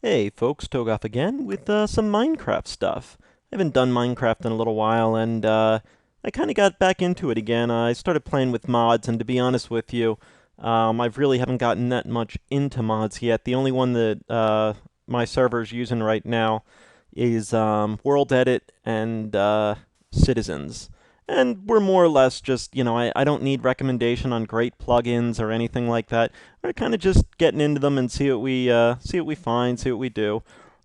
Hey folks, Toegoff again with some Minecraft stuff. I haven't done Minecraft in a little while, and I kind of got back into it again. I started playing with mods, and to be honest with you, I really haven't gotten that much into mods yet. The only one that my server's using right now is World Edit and Citizens. And we're more or less just, I don't need recommendation on great plugins or anything like that. We're kind of just getting into them and see what we find, see what we do.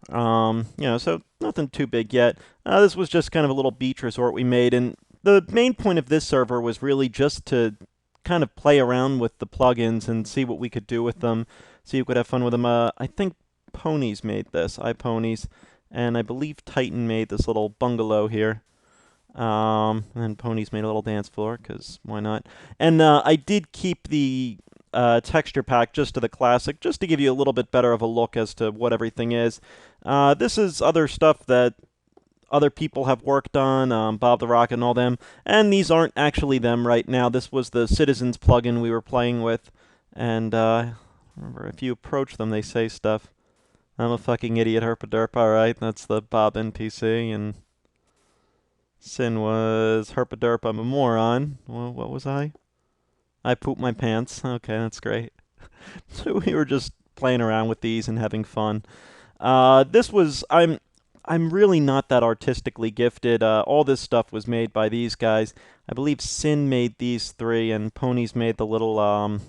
So nothing too big yet. This was just kind of a little beach resort we made, and the main point of this server was really just to kind of play around with the plugins and see what we could do with them, see if we could have fun with them. I think Ponies made this, iPonies, and I believe Titan made this little bungalow here. And Ponies made a little dance floor, because why not? And I did keep the texture pack just to the classic, just to give you a little bit better of a look as to what everything is. This is other stuff that other people have worked on, Bob the Rocket and all them, and these aren't actually them right now. This was the Citizens plugin we were playing with, and remember, if you approach them, they say stuff. I'm a fucking idiot, herpaderp, alright, that's the Bob NPC, and Sin was herpaderp, I'm a moron. Well, what was I? I pooped my pants. Okay, that's great. So we were just playing around with these and having fun. I'm really not that artistically gifted. All this stuff was made by these guys. I believe Sin made these three, and Ponies made the little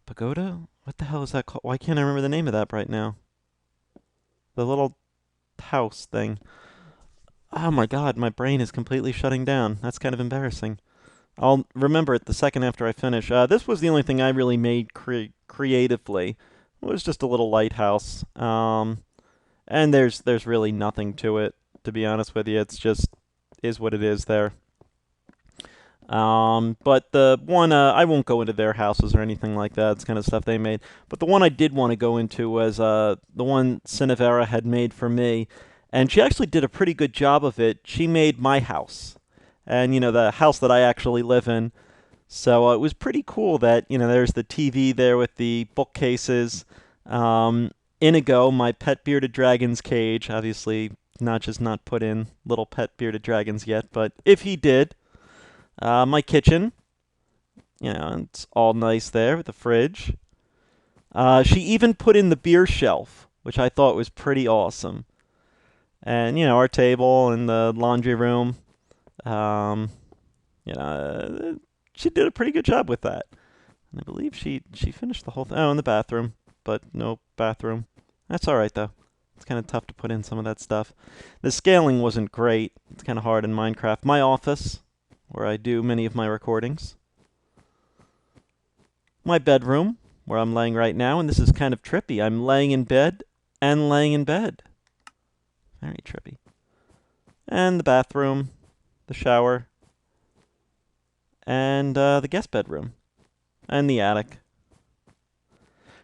pagoda. What the hell is that called? Why can't I remember the name of that right now? The little house thing. Oh my god, my brain is completely shutting down. That's kind of embarrassing. I'll remember it the second after I finish. This was the only thing I really made creatively. It was just a little lighthouse. And there's really nothing to it, to be honest with you. It's just is what it is there. But the one, I won't go into their houses or anything like that. It's kind of stuff they made. But the one I did want to go into was the one Cinevera had made for me. And she actually did a pretty good job of it. She made my house. And, the house that I actually live in. So it was pretty cool that, there's the TV there with the bookcases. Inigo, my pet bearded dragon's cage. Obviously, Notch not put in little pet bearded dragons yet, but if he did, my kitchen, it's all nice there with the fridge. She even put in the beer shelf, which I thought was pretty awesome. And, our table and the laundry room. She did a pretty good job with that. And I believe she finished the whole thing. Oh, in the bathroom, but no bathroom. That's all right, though. It's kind of tough to put in some of that stuff. The scaling wasn't great. It's kind of hard in Minecraft. My office, where I do many of my recordings. My bedroom, where I'm laying right now, and this is kind of trippy. I'm laying in bed and laying in bed. Very trippy. And the bathroom, the shower, and the guest bedroom, and the attic.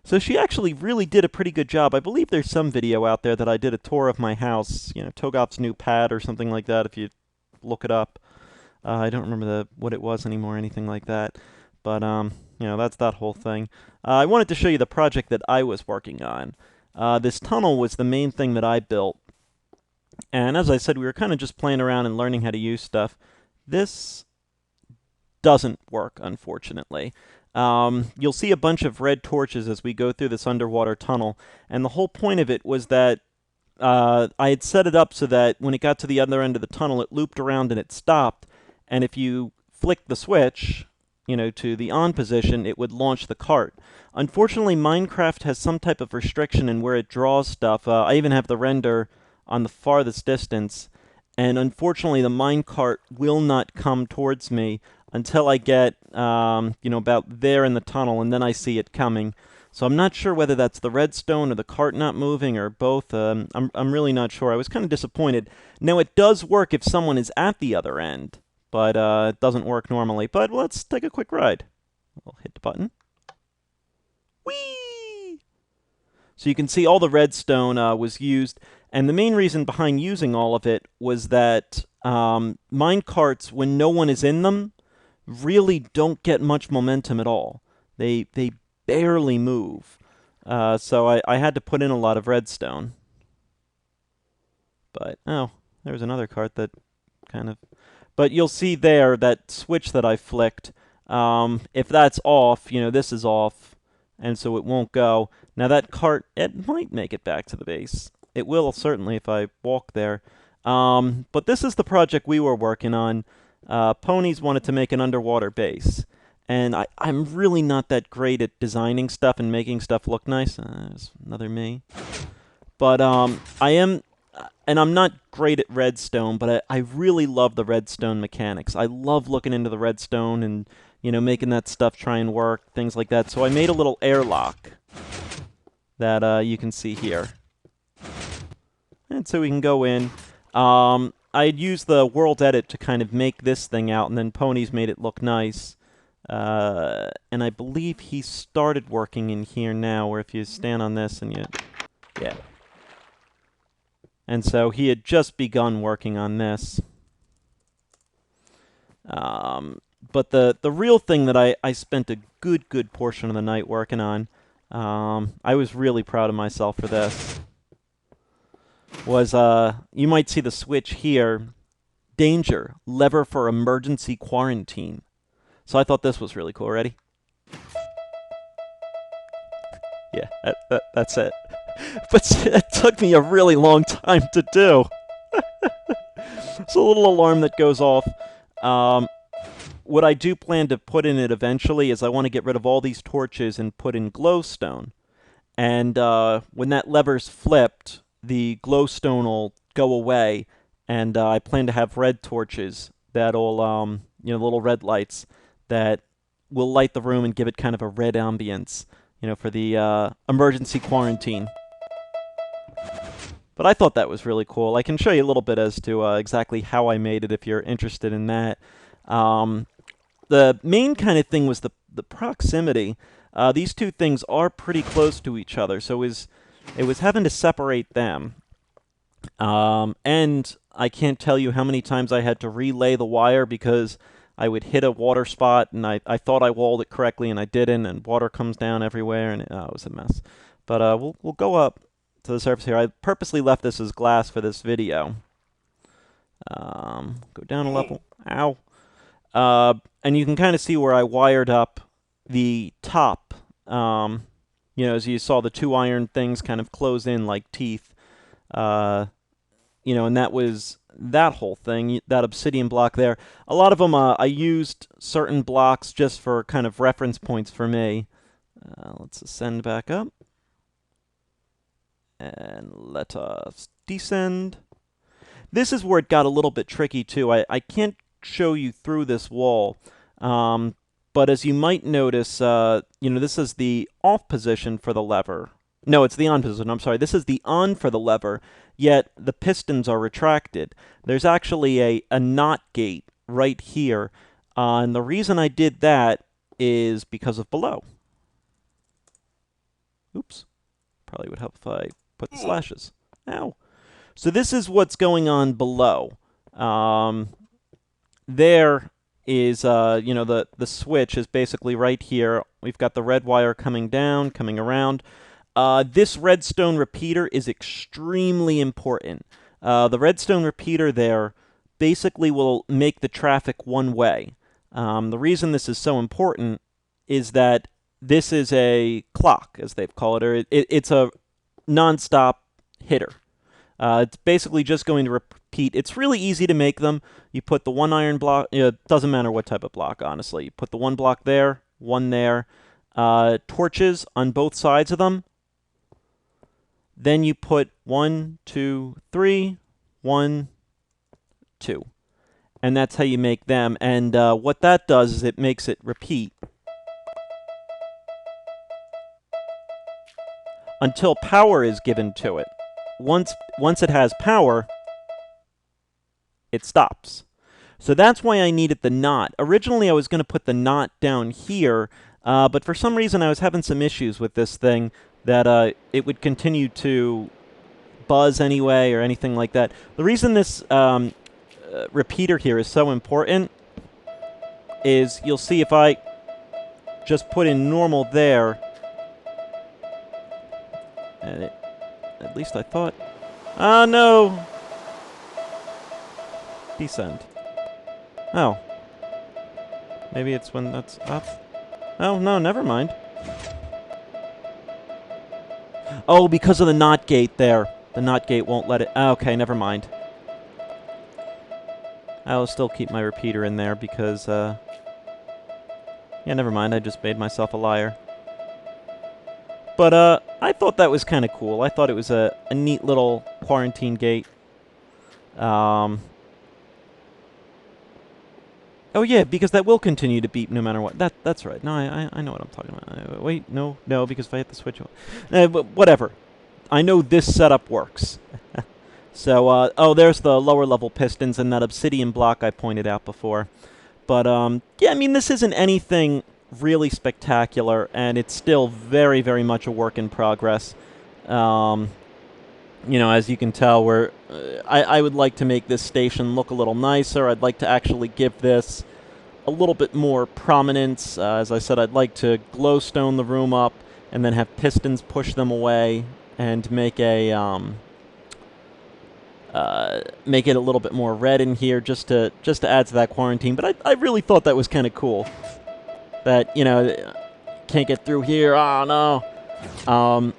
So she actually really did a pretty good job. I believe there's some video out there that I did a tour of my house, Toegoff's new pad or something like that, if you look it up. I don't remember what it was anymore, anything like that. But, that's that whole thing. I wanted to show you the project that I was working on. This tunnel was the main thing that I built. And as I said, we were kind of just playing around and learning how to use stuff. This doesn't work, unfortunately. You'll see a bunch of red torches as we go through this underwater tunnel, and the whole point of it was that I had set it up so that when it got to the other end of the tunnel, it looped around and it stopped, and if you flick the switch, to the on position, it would launch the cart. Unfortunately, Minecraft has some type of restriction in where it draws stuff. I even have the render on the farthest distance, and unfortunately the minecart will not come towards me until I get, about there in the tunnel, and then I see it coming. So I'm not sure whether that's the redstone or the cart not moving or both. I'm really not sure. I was kind of disappointed. Now, it does work if someone is at the other end, but it doesn't work normally. But let's take a quick ride. We'll hit the button. Whee! So you can see all the redstone was used. And the main reason behind using all of it was that minecarts, when no one is in them, really don't get much momentum at all. They barely move. So I had to put in a lot of redstone. But, oh, there's another cart that kind of... But you'll see there that switch that I flicked. If that's off, this is off, and so it won't go. Now that cart, it might make it back to the base. It will, certainly, if I walk there. But this is the project we were working on. Ponies wanted to make an underwater base. And I'm really not that great at designing stuff and making stuff look nice. There's another me. But I am, and I'm not great at redstone, but I really love the redstone mechanics. I love looking into the redstone and, making that stuff try and work, things like that. So I made a little airlock that you can see here. And so we can go in. I had used the world edit to kind of make this thing out, and then Ponies made it look nice. And I believe he started working in here now, where if you stand on this and yeah. And so he had just begun working on this. But the real thing that I spent a good portion of the night working on, I was really proud of myself for this, was, you might see the switch here, danger, lever for emergency quarantine. So I thought this was really cool. Ready? Yeah, that's it. But it took me a really long time to do. It's a little alarm that goes off. What I do plan to put in it eventually is I want to get rid of all these torches and put in glowstone. And when that lever's flipped, the glowstone will go away. And I plan to have red torches that'll, little red lights that will light the room and give it kind of a red ambience, for the emergency quarantine. But I thought that was really cool. I can show you a little bit as to exactly how I made it if you're interested in that. The main kind of thing was the proximity. These two things are pretty close to each other, so it was having to separate them. And I can't tell you how many times I had to relay the wire because I would hit a water spot, and I thought I walled it correctly, and I didn't, and water comes down everywhere, and it was a mess. But we'll go up to the surface here. I purposely left this as glass for this video. Go down a level. Ow. And you can kind of see where I wired up the top. As you saw, the two iron things kind of close in like teeth. And that was that whole thing, that obsidian block there. A lot of them, I used certain blocks just for kind of reference points for me. Let's ascend back up. And let us descend. This is where it got a little bit tricky, too. I can't show you through this wall. But as you might notice, this is the off position for the lever. No, it's the on position. I'm sorry. This is the on for the lever, yet the pistons are retracted. There's actually a NOT gate right here. And the reason I did that is because of below. Oops. Probably would help if I put the slashes. Ow. So this is what's going on below. There is, the switch is basically right here. We've got the red wire coming down, coming around. This redstone repeater is extremely important. The redstone repeater there basically will make the traffic one way. The reason this is so important is that this is a clock, as they've called it, or it's a non-stop hitter. It's basically just going to repeat. It's really easy to make them. You put the one iron block, it doesn't matter what type of block, honestly. You put the one block there, one there, torches on both sides of them. Then you put 1, 2, 3, 1, 2. And that's how you make them. And what that does is it makes it repeat until power is given to it. Once it has power, it stops. So that's why I needed the NOT. Originally, I was going to put the NOT down here, but for some reason I was having some issues with this thing that it would continue to buzz anyway or anything like that. The reason this repeater here is so important is you'll see if I just put in normal there, And at least I thought... Ah, no! Descend. Oh. Maybe it's when that's up. Oh, no, never mind. Oh, because of the NOT gate there. The NOT gate won't let it... Okay, never mind. I'll still keep my repeater in there because, yeah, never mind. I just made myself a liar. But, I thought that was kind of cool. I thought it was a neat little quarantine gate. Oh, yeah, because that will continue to beep no matter what. That's right. No, I know what I'm talking about. Wait, no, because if I hit the switch... but whatever. I know this setup works. So, oh, there's the lower level pistons and that obsidian block I pointed out before. But, yeah, I mean, this isn't anything really spectacular, and it's still very, very much a work in progress. You know, as you can tell, I would like to make this station look a little nicer. I'd like to actually give this a little bit more prominence. As I said, I'd like to glowstone the room up and then have pistons push them away and make a make it a little bit more red in here just to add to that quarantine. But I really thought that was kind of cool. That, you know, can't get through here. Oh no.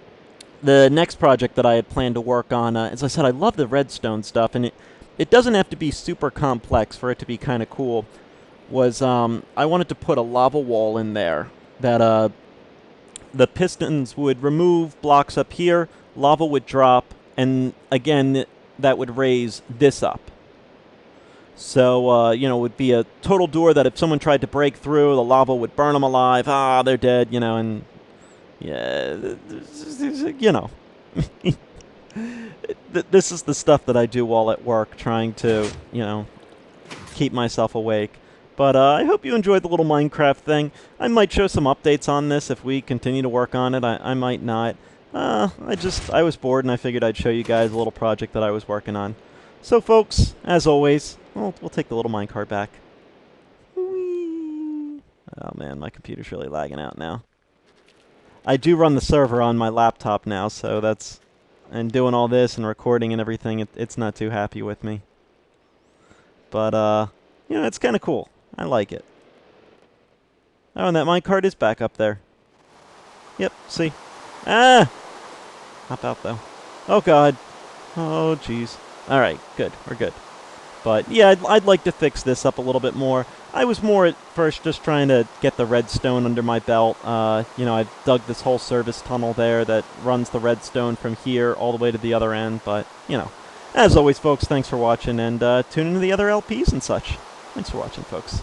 The next project that I had planned to work on, as I said, I love the redstone stuff, and it doesn't have to be super complex for it to be kind of cool, was I wanted to put a lava wall in there that the pistons would remove blocks up here, lava would drop, and again, that would raise this up. So, you know, it would be a total door that if someone tried to break through, the lava would burn them alive. Ah, they're dead, you know, and... Yeah, you know. This is the stuff that I do while at work, trying to, you know, keep myself awake. But I hope you enjoyed the little Minecraft thing. I might show some updates on this if we continue to work on it. I might not. I was bored and I figured I'd show you guys a little project that I was working on. So, folks, as always, we'll take the little minecart back. Whee! Oh man, my computer's really lagging out now. I do run the server on my laptop now, so that's... And doing all this and recording and everything, it's not too happy with me. But, you know, it's kind of cool. I like it. Oh, and that minecart is back up there. Yep, see? Ah! Hop out, though. Oh, God. Oh, jeez. Alright, good. We're good. But, yeah, I'd like to fix this up a little bit more. I was more at first just trying to get the redstone under my belt. You know, I've dug this whole service tunnel there that runs the redstone from here all the way to the other end. But, you know, as always, folks, thanks for watching, and tune into the other LPs and such. Thanks for watching, folks.